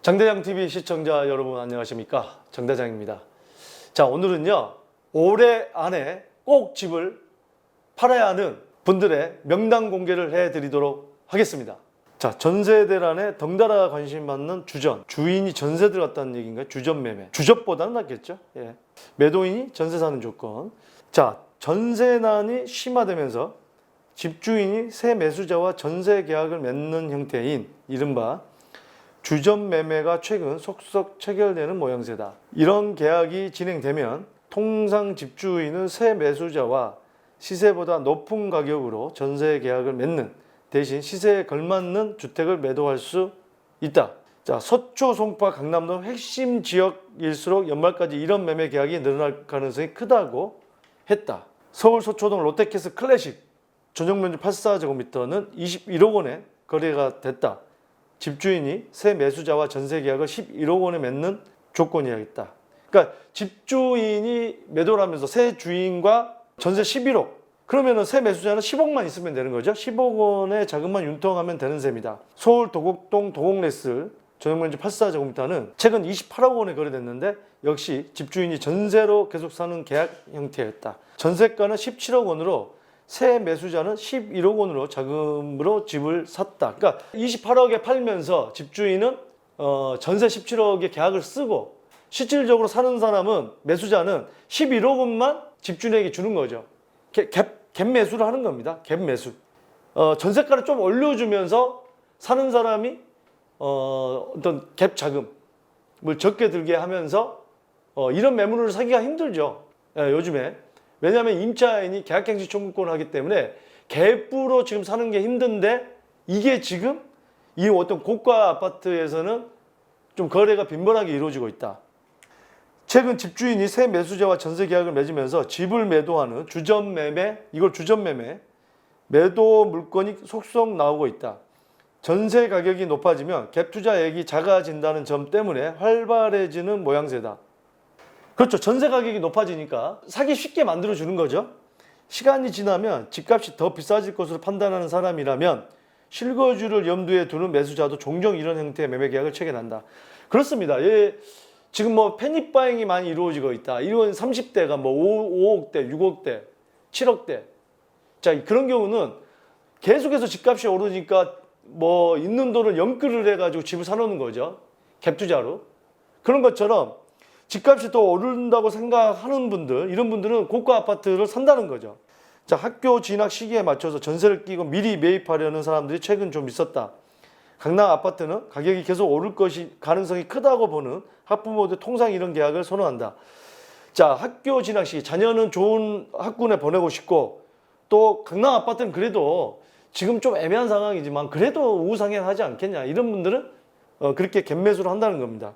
정대장TV 시청자 여러분 안녕하십니까? 정대장입니다. 자, 오늘은요, 올해 안에 꼭 집을 팔아야 하는 분들의 명단 공개를 해드리도록 하겠습니다. 자, 전세 대란에 덩달아 관심 받는 주전. 주인이 전세 들어갔다는 얘기인가요? 주전 매매. 주접보다는 낫겠죠? 예. 매도인이 전세 사는 조건. 자, 전세난이 심화되면서 집주인이 새 매수자와 전세 계약을 맺는 형태인 이른바 주전 매매가 최근 속속 체결되는 모양새다. 이런 계약이 진행되면 통상 집주인은 새 매수자와 시세보다 높은 가격으로 전세 계약을 맺는 대신 시세에 걸맞는 주택을 매도할 수 있다. 자, 서초, 송파, 강남동 핵심 지역일수록 연말까지 이런 매매 계약이 늘어날 가능성이 크다고 했다. 서울 서초동 롯데캐슬 클래식 전용 면적 84제곱미터는 21억 원에 거래가 됐다. 집주인이 새 매수자와 전세 계약을 11억 원에 맺는 조건이야겠다. 그러니까 집주인이 매도를 하면서 새 주인과 전세 11억. 그러면은 새 매수자는 10억만 있으면 되는 거죠. 10억 원의 자금만 융통하면 되는 셈이다. 서울 도곡동 도곡레슬 전용면적 84제곱미터는 최근 28억 원에 거래됐는데 역시 집주인이 전세로 계속 사는 계약 형태였다. 전세가는 17억 원으로 새 매수자는 11억 원으로 자금으로 집을 샀다. 그러니까 28억에 팔면서 집주인은 전세 17억의 계약을 쓰고 실질적으로 사는 사람은 매수자는 11억 원만 집주인에게 주는 거죠. 갭 매수를 하는 겁니다. 갭 매수. 전세가를 좀 올려주면서 사는 사람이 어떤 갭 자금을 적게 들게 하면서 이런 매물을 사기가 힘들죠. 요즘에. 왜냐하면 임차인이 계약갱신 청구권을 하기 때문에 갭으로 지금 사는 게 힘든데 이게 지금 이 어떤 고가 아파트에서는 좀 거래가 빈번하게 이루어지고 있다. 최근 집주인이 새 매수자와 전세 계약을 맺으면서 집을 매도하는 주전 매매, 이걸 주전 매매, 매도 물건이 속속 나오고 있다. 전세 가격이 높아지면 갭 투자액이 작아진다는 점 때문에 활발해지는 모양새다. 그렇죠. 전세 가격이 높아지니까 사기 쉽게 만들어주는 거죠. 시간이 지나면 집값이 더 비싸질 것으로 판단하는 사람이라면 실거주를 염두에 두는 매수자도 종종 이런 형태의 매매 계약을 체결한다. 그렇습니다. 지금 뭐 패닉바잉이 많이 이루어지고 있다. 이런 30대가 뭐 5억대, 6억대, 7억대. 자, 그런 경우는 계속해서 집값이 오르니까 뭐 있는 돈을 연끌을 해가지고 집을 사놓는 거죠. 갭 투자로. 그런 것처럼 집값이 더 오른다고 생각하는 분들, 이런 분들은 고가 아파트를 산다는 거죠. 자, 학교 진학 시기에 맞춰서 전세를 끼고 미리 매입하려는 사람들이 최근 좀 있었다. 강남 아파트는 가격이 계속 오를 것이 가능성이 크다고 보는 학부모들 통상 이런 계약을 선호한다. 자, 학교 진학 시기, 자녀는 좋은 학군에 보내고 싶고 또 강남 아파트는 그래도 지금 좀 애매한 상황이지만 그래도 우상향하지 않겠냐. 이런 분들은 그렇게 갭매수를 한다는 겁니다.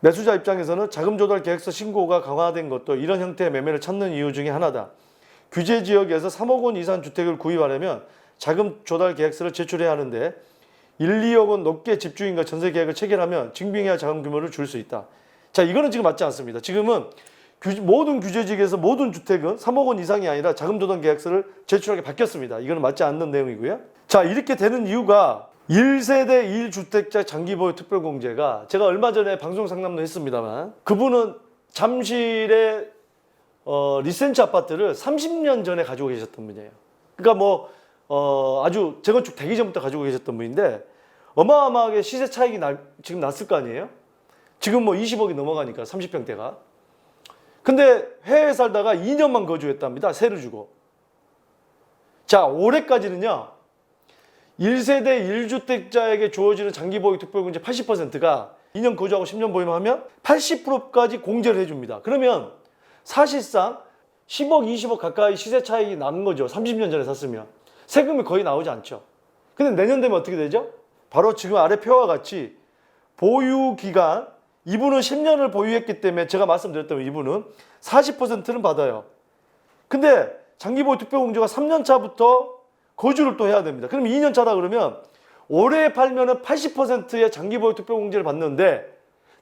매수자 입장에서는 자금 조달 계획서 신고가 강화된 것도 이런 형태의 매매를 찾는 이유 중에 하나다. 규제 지역에서 3억 원 이상 주택을 구입하려면 자금 조달 계획서를 제출해야 하는데 1, 2억 원 넘게 집주인과 전세 계약을 체결하면 증빙해야 자금 규모를 줄 수 있다. 자, 이거는 지금 맞지 않습니다. 지금은 모든 규제 지역에서 모든 주택은 3억 원 이상이 아니라 자금 조달 계획서를 제출하게 바뀌었습니다. 이거는 맞지 않는 내용이고요. 자, 이렇게 되는 이유가 1세대 1주택자 장기보유 특별공제가 제가 얼마 전에 방송 상담도 했습니다만 그분은 잠실의 리센츠 아파트를 30년 전에 가지고 계셨던 분이에요. 그러니까 뭐 아주 재건축 되기 전부터 가지고 계셨던 분인데 어마어마하게 시세 차익이 지금 났을 거 아니에요? 지금 뭐 20억이 넘어가니까 30평대가. 근데 해외에 살다가 2년만 거주했답니다. 세를 주고. 자, 올해까지는요. 1세대 1주택자에게 주어지는 장기보유 특별공제 80%가 2년 거주하고 10년 보유하면 80%까지 공제를 해줍니다. 그러면 사실상 10억, 20억 가까이 시세 차익이 나는 거죠. 30년 전에 샀으면. 세금이 거의 나오지 않죠. 근데 내년 되면 어떻게 되죠? 바로 지금 아래 표와 같이 보유기간, 이분은 10년을 보유했기 때문에 제가 말씀드렸던 이분은 40%는 받아요. 근데 장기보유 특별공제가 3년 차부터 거주를 또 해야 됩니다. 그럼 2년 차라 그러면 올해 팔면은 80%의 장기보유 특별공제를 받는데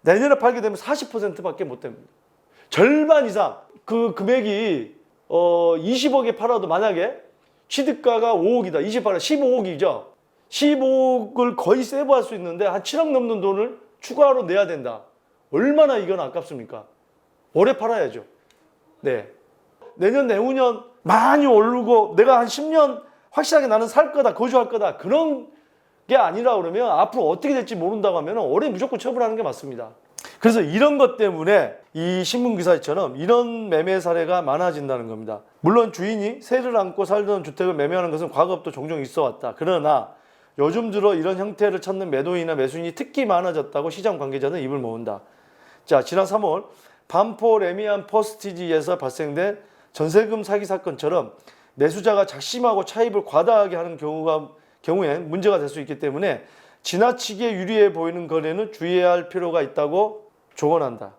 내년에 팔게 되면 40%밖에 못 됩니다. 절반 이상 그 금액이 20억에 팔아도 만약에 취득가가 5억이다. 28억 15억이죠. 15억을 거의 세이브할 수 있는데 한 7억 넘는 돈을 추가로 내야 된다. 얼마나 이건 아깝습니까? 오래 팔아야죠. 네. 내년, 내후년 많이 오르고 내가 한 10년 확실하게 나는 살 거다, 거주할 거다. 그런 게 아니라 그러면 앞으로 어떻게 될지 모른다고 하면 올해 무조건 처분하는 게 맞습니다. 그래서 이런 것 때문에 이 신문기사처럼 이런 매매 사례가 많아진다는 겁니다. 물론 주인이 세를 안고 살던 주택을 매매하는 것은 과거부터 종종 있어 왔다. 그러나 요즘 들어 이런 형태를 찾는 매도인이나 매수인이 특히 많아졌다고 시장 관계자는 입을 모은다. 자, 지난 3월 반포 레미안 퍼스티지에서 발생된 전세금 사기 사건처럼 매수자가 작심하고 차입을 과다하게 하는 경우엔 문제가 될 수 있기 때문에 지나치게 유리해 보이는 거래는 주의해야 할 필요가 있다고 조언한다.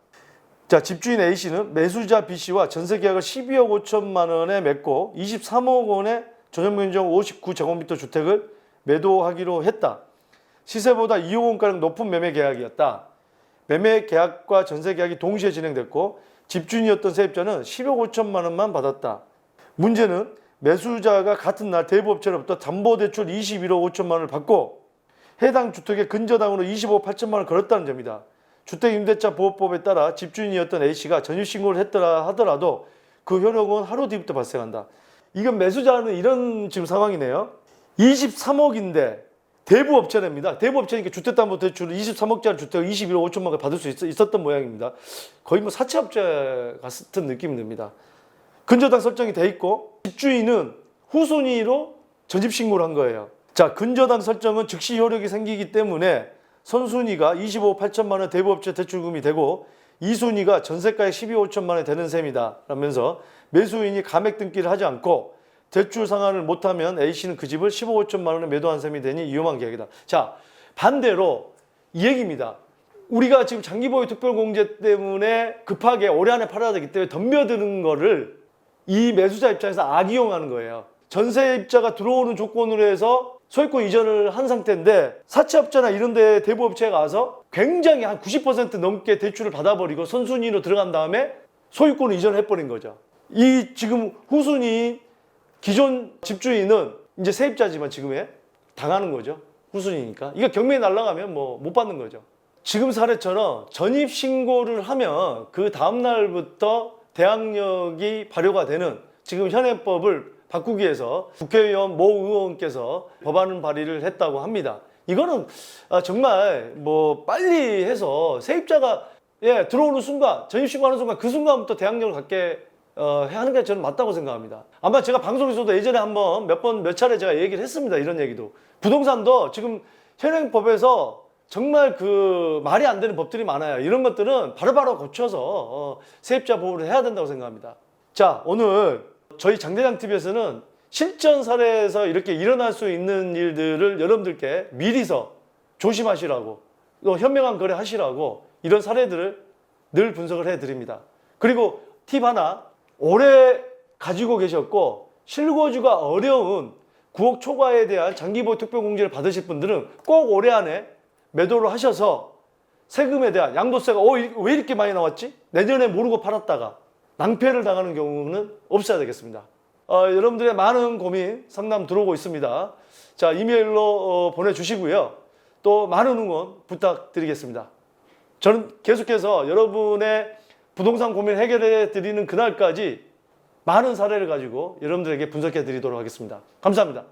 자, 집주인 A씨는 매수자 B씨와 전세계약을 12억 5천만 원에 맺고 23억 원의 전용면적 59제곱미터 주택을 매도하기로 했다. 시세보다 2억 원가량 높은 매매 계약이었다. 매매 계약과 전세 계약이 동시에 진행됐고 집주인이었던 세입자는 10억 5천만 원만 받았다. 문제는 매수자가 같은 날 대부업체로부터 담보대출 21억 5천만 원을 받고 해당 주택의 근저당으로 25억 8천만 원을 걸었다는 점이다. 주택임대차 보호법에 따라 집주인이었던 A씨가 전입신고를 했더라 하더라도 그 효력은 하루 뒤부터 발생한다. 이건 매수자는 이런 지금 상황이네요. 23억인데 대부업체랍니다. 대부업체니까 주택담보대출을 23억짜리 주택을 21억 5천만 원 받을 수 있었던 모양입니다. 거의 뭐 사채업체 같은 느낌이 듭니다. 근저당 설정이 돼 있고 집주인은 후순위로 전입신고를 한 거예요. 자, 근저당 설정은 즉시 효력이 생기기 때문에 선순위가 25억 8천만 원 대부업체 대출금이 되고 2순위가 전세가액 12억 5천만 원이 되는 셈이다 라면서 매수인이 감액 등기를 하지 않고 대출 상환을 못하면 A씨는 그 집을 15억 5천만 원에 매도한 셈이 되니 위험한 계약이다. 자, 반대로 이 얘기입니다. 우리가 지금 장기보유 특별공제 때문에 급하게 올해 안에 팔아야 되기 때문에 덤벼드는 거를 이 매수자 입장에서 악이용하는 거예요. 전세입자가 들어오는 조건으로 해서 소유권 이전을 한 상태인데 사채업자나 이런 데 대부업체에 가서 굉장히 한 90% 넘게 대출을 받아버리고 선순위로 들어간 다음에 소유권을 이전해버린 거죠. 이 지금 후순위 기존 집주인은 이제 세입자지만 지금에 당하는 거죠. 후순위니까. 이거 경매에 날아가면 뭐 못 받는 거죠. 지금 사례처럼 전입신고를 하면 그 다음날부터 대항력이 발효가 되는 지금 현행법을 바꾸기 위해서 국회의원 모 의원께서 법안 발의를 했다고 합니다. 이거는 정말 뭐 빨리 해서 세입자가 들어오는 순간, 전입신고하는 순간 그 순간부터 대항력을 갖게 하는 게 저는 맞다고 생각합니다. 아마 제가 방송에서도 예전에 한번 몇 차례 제가 얘기를 했습니다. 이런 얘기도. 부동산도 지금 현행법에서 정말 그 말이 안 되는 법들이 많아요. 이런 것들은 바로바로 고쳐서 세입자 보호를 해야 된다고 생각합니다. 자, 오늘 저희 장대장TV에서는 실전 사례에서 이렇게 일어날 수 있는 일들을 여러분들께 미리서 조심하시라고 또 현명한 거래 하시라고 이런 사례들을 늘 분석을 해드립니다. 그리고 팁 하나, 오래 가지고 계셨고 실거주가 어려운 9억 초과에 대한 장기보유 특별공제를 받으실 분들은 꼭 올해 안에 매도를 하셔서 세금에 대한 양도세가 왜 이렇게 많이 나왔지? 내년에 모르고 팔았다가 낭패를 당하는 경우는 없어야 되겠습니다. 여러분들의 많은 고민 상담 들어오고 있습니다. 자, 이메일로 보내주시고요. 또 많은 응원 부탁드리겠습니다. 저는 계속해서 여러분의 부동산 고민 해결해 드리는 그날까지 많은 사례를 가지고 여러분들에게 분석해 드리도록 하겠습니다. 감사합니다.